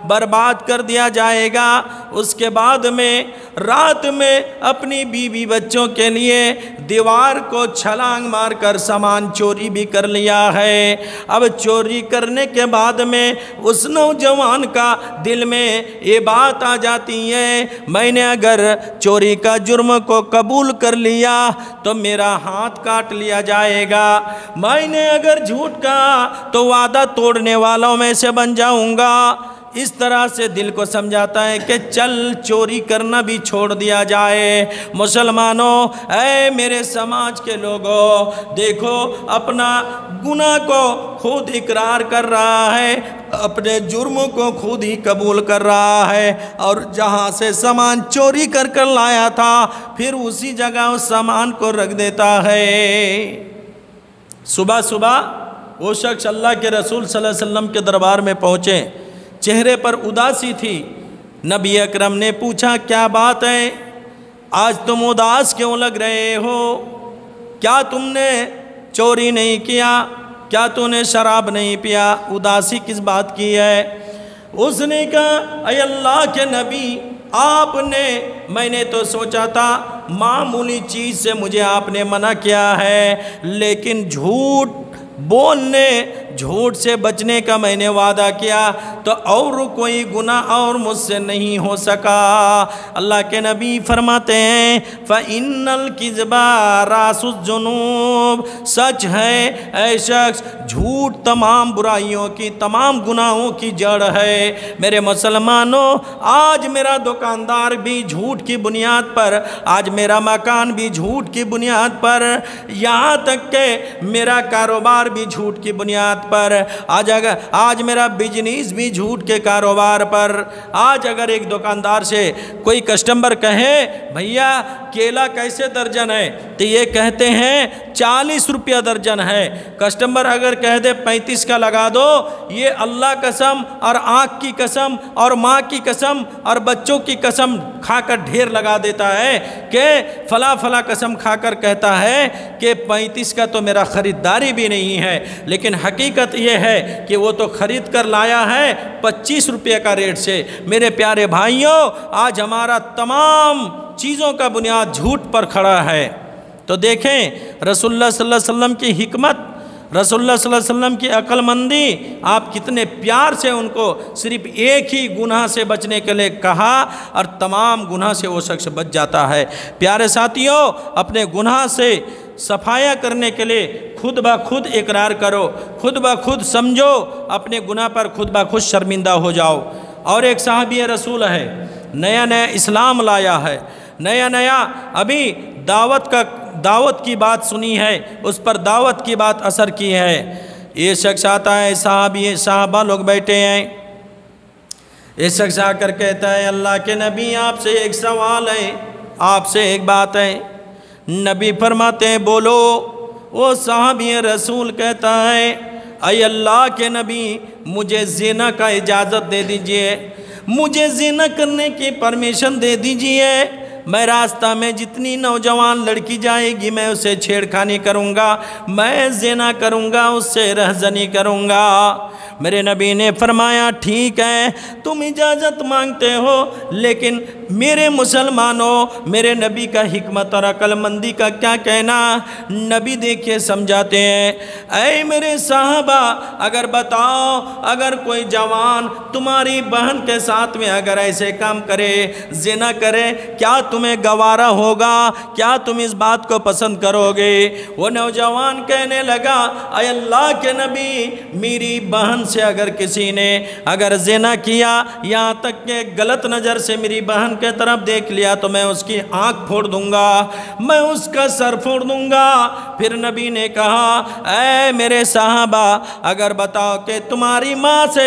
برباد کر دیا جائے گا۔ اس کے بعد میں رات میں اپنی بیوی بچوں کے لیے دیوار کو چھلانگ مار کر سامان چوری بھی کر لیا ہے۔ اب چوری کرنے کے بعد میں اس نوجوان کا دل میں یہ بات آ جاتی ہے، میں نے اگر چوری کا جرم کو قبول کر لیا تو میرا ہاتھ کاٹ لیا جائے گا، میں نے اگر جھوٹ کہا تو وعدہ توڑنے والوں میں سے بن جاؤں گا۔ اس طرح سے دل کو سمجھاتا ہے کہ چل چوری کرنا بھی چھوڑ دیا جائے۔ مسلمانوں، اے میرے سماج کے لوگوں، دیکھو اپنا گناہ کو خود اقرار کر رہا ہے، اپنے جرموں کو خود ہی قبول کر رہا ہے، اور جہاں سے سامان چوری کر کر لایا تھا پھر اسی جگہ اس سامان کو رکھ دیتا ہے۔ صبح صبح وہ شخص اللہ کے رسول صلی اللہ علیہ وسلم کے دربار میں پہنچے، چہرے پر اداسی تھی۔ نبی اکرم نے پوچھا کیا بات ہے، آج تم اداس کیوں لگ رہے ہو؟ کیا تم نے چوری نہیں کیا؟ کیا تم نے شراب نہیں پیا؟ اداسی کس بات کی ہے؟ اس نے کہا اے اللہ کے نبی، آپ نے، میں نے تو سوچا تھا معمولی چیز سے مجھے آپ نے منع کیا ہے، لیکن جھوٹ بولنے، جھوٹ سے بچنے کا میں نے وعدہ کیا تو اور کوئی گناہ اور مجھ سے نہیں ہو سکا۔ اللہ کے نبی فرماتے ہیں فَإِنَّ الْكِذْبَ رَأْسُ الذُّنُوبِ، سچ ہے اے شخص، جھوٹ تمام برائیوں کی، تمام گناہوں کی جڑ ہے۔ میرے مسلمانوں، آج میرا دکاندار بھی جھوٹ کی بنیاد پر، آج میرا مکان بھی جھوٹ کی بنیاد پر، یہاں تک کہ میرا کاروبار بھی جھوٹ کی بنیاد پر، آج میرا بزنس بھی جھوٹ کے کاروبار پر۔ آج اگر ایک دکاندار سے کوئی کسٹمر کہے بھیا کیلا کیسے درجن ہے تو یہ کہتے ہیں 40 روپیہ درجن ہے، کسٹمر اگر کہہ دے 35 کا لگا دو، یہ اللہ قسم اور آنکھ کی قسم اور ماں کی قسم اور بچوں کی قسم کھا کر ڈھیر لگا دیتا ہے کہ فلاں فلاں قسم کھا کر کہتا ہے کہ 35 کا تو میرا خریداری بھی نہیں ہے، لیکن حقیقت یہ ہے کہ وہ تو خرید کر لایا ہے 25 روپے کا ریٹ سے۔ میرے پیارے بھائیوں، آج ہمارا تمام چیزوں کا بنیاد جھوٹ پر کھڑا ہے۔ تو دیکھیں رسول اللہ صلی اللہ علیہ وسلم کی حکمت، رسول اللہ صلی اللہ علیہ وسلم کی عقل مندی، آپ کتنے پیار سے ان کو صرف ایک ہی گناہ سے بچنے کے لیے کہا اور تمام گناہ سے وہ شخص بچ جاتا ہے۔ پیارے ساتھیوں، اپنے گناہ سے صفایا کرنے کے لیے خود بخود اقرار کرو، خود بخود سمجھو، اپنے گناہ پر خود بخود شرمندہ ہو جاؤ۔ اور ایک صحابی رسول ہے، نیا نیا اسلام لایا ہے، نیا نیا ابھی دعوت کی بات سنی ہے، اس پر دعوت کی بات اثر کی ہے۔ یہ شخص آتا ہے، صحابہ لوگ بیٹھے ہیں، یہ شخص آ کر کہتا ہے اللہ کے نبی آپ سے ایک سوال ہے، آپ سے ایک بات ہے۔ نبی فرماتے ہیں بولو۔ وہ صحابی رسول کہتا ہے اے اللہ کے نبی مجھے زنا کا اجازت دے دیجئے، مجھے زنا کرنے کی پرمیشن دے دیجئے، میں راستہ میں جتنی نوجوان لڑکی جائے گی میں اسے چھیڑخانی کروں گا، میں زنا کروں گا، اس سے رہزنی کروں گا۔ میرے نبی نے فرمایا ٹھیک ہے تم اجازت مانگتے ہو، لیکن میرے مسلمانوں، میرے نبی کا حکمت اور عقل مندی کا کیا کہنا۔ نبی دیکھیے سمجھاتے ہیں اے میرے صحابہ، اگر بتاؤ اگر کوئی جوان تمہاری بہن کے ساتھ میں اگر ایسے کام کرے، زنا کرے، کیا تمہیں گوارا ہوگا؟ کیا تم اس بات کو پسند کرو گے؟ وہ نوجوان کہنے لگا اے اللہ کے نبی میری بہن سے اگر کسی نے اگر زنا کیا، یہاں تک کہ غلط نظر سے میری بہن کے طرف دیکھ لیا تو میں اس کی آنکھ پھوڑ دوں گا، میں اس کا سر پھوڑ دوں گا۔ پھر نبی نے کہا اے میرے صحابہ اگر بتاؤ کہ تمہاری ماں سے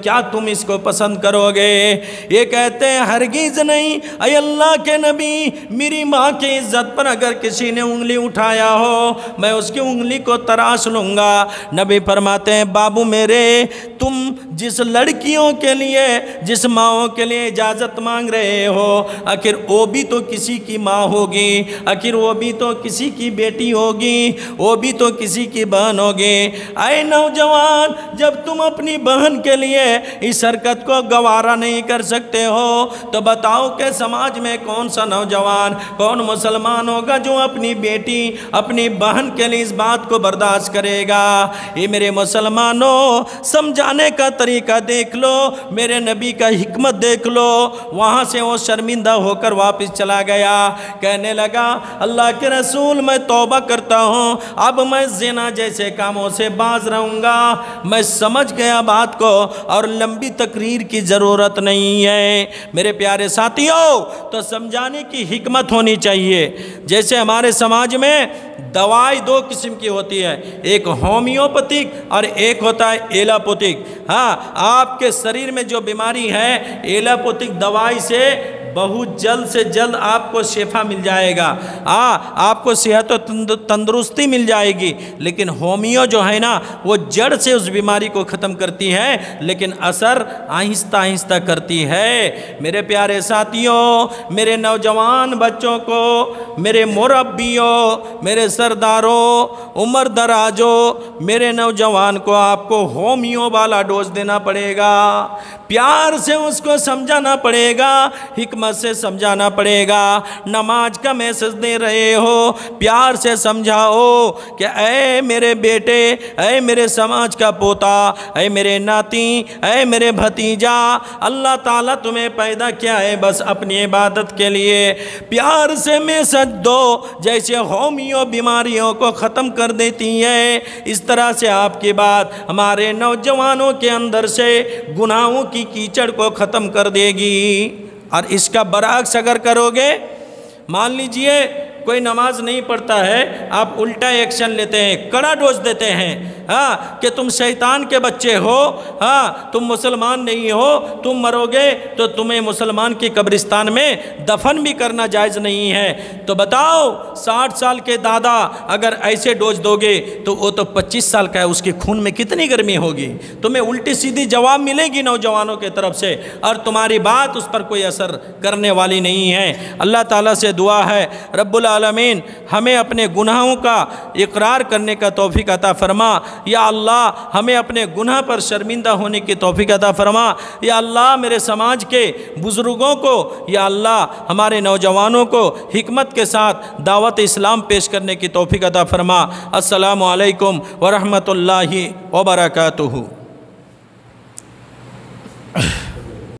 کیا تم اس کو پسند کرو گے؟ یہ کہتے ہیں ہرگز نہیں اے اللہ کے نبی، میری ماں کی عزت پر اگر کسی نے انگلی اٹھایا ہو میں اس کی انگلی کو تراش لوں گا۔ نبی فرماتے ہیں بابو میرے، تم جس لڑکیوں کے لیے جس ماؤں کے لیے اجازت مانگ رہے ہو، آخر وہ بھی تو کسی کی ماں ہوگی، آخر وہ بھی تو کسی کی بیٹی ہوگی، وہ بھی تو کسی کی بہن ہوگی۔ اے نوجوان، جب تم اپنی بہن کے لیے اس حرکت کو گوارا نہیں کر سکتے ہو تو بتاؤ کہ سماج میں کون سا نوجوان، کون مسلمان ہوگا جو اپنی بیٹی اپنی بہن کے لیے اس بات کو برداشت کرے گا؟ یہ میرے مسلمانوں، سمجھانے کا طریقہ دیکھ لو، میرے نبی کا حکمت دیکھ لو۔ وہاں سے وہ شرمندہ ہو کر واپس چلا گیا، کہنے لگا اللہ کے رسول میں توبہ کرتا ہوں، اب میں زنا جیسے کاموں سے باز رہوں گا۔ میں سمجھ گیا بات کو اور لمبی تقریر کی ضرورت نہیں ہے۔ میرے پیارے ساتھیوں، تو سمجھانے کی حکمت ہونی چاہیے۔ جیسے ہمارے سماج میں دوائی دو قسم کی ہوتی ہے، ایک ہومیوپیتھک اور ایک ہوتا ہے ایلاپوتھک۔ ہاں، آپ کے شریر میں جو بیماری ہے ایلاپوتھک دوائی سے بہت جلد سے جلد آپ کو شفا مل جائے گا، آپ کو صحت و تندرستی مل جائے گی، لیکن ہومیو جو ہے نا وہ جڑ سے اس بیماری کو ختم کرتی ہے، لیکن اثر آہستہ آہستہ کرتی ہے۔ میرے پیارے ساتھیوں، میرے نوجوان بچوں کو، میرے مربیوں، میرے سرداروں، عمر دراجوں، میرے نوجوان کو آپ کو ہومیو والا ڈوز دینا پڑے گا، پیار سے اس کو سمجھانا پڑے گا، حکمت سے سمجھانا پڑے گا۔ نماز کا میسج دے رہے ہو، پیار سے سمجھاؤ کہ اے میرے بیٹے، اے میرے سماج کا پوتا، اے میرے ناتی، اے میرے بھتیجا، اللہ تعالیٰ تمہیں پیدا کیا ہے بس اپنی عبادت کے لیے۔ پیار سے میسج دو، جیسے ہومیو بیماریوں کو ختم کر دیتی ہے، اس طرح سے آپ کی بات ہمارے نوجوانوں کے اندر سے گناہوں کی کیچڑ کو ختم کر دے گی۔ اور اس کا برعکس اگر کرو گے، مان لیجئے کوئی نماز نہیں پڑھتا ہے، آپ الٹا ایکشن لیتے ہیں، کڑا ڈوز دیتے ہیں، کہ تم شیطان کے بچے ہو، تم مسلمان نہیں ہو، تم مرو گے تو تمہیں مسلمان کی قبرستان میں دفن بھی کرنا جائز نہیں ہے۔ تو بتاؤ 60 سال کے دادا اگر ایسے ڈوز دو گے تو وہ تو 25 سال کا ہے، اس کے خون میں کتنی گرمی ہوگی؟ تمہیں الٹی سیدھی جواب ملے گی نوجوانوں کے طرف سے، اور تمہاری بات اس پر کوئی اثر کرنے والی نہیں ہے۔ اللہ تعالیٰ سے دعا ہے رب العالمین ہمیں اپنے گناہوں کا اقرار کرنے کا توفیق عطا فرما۔ یا اللہ ہمیں اپنے گناہ پر شرمندہ ہونے کی توفیق عطا فرما۔ یا اللہ میرے سماج کے بزرگوں کو، یا اللہ ہمارے نوجوانوں کو حکمت کے ساتھ دعوت اسلام پیش کرنے کی توفیق عطا فرما۔ السلام علیکم ورحمۃ اللہ وبرکاتہ۔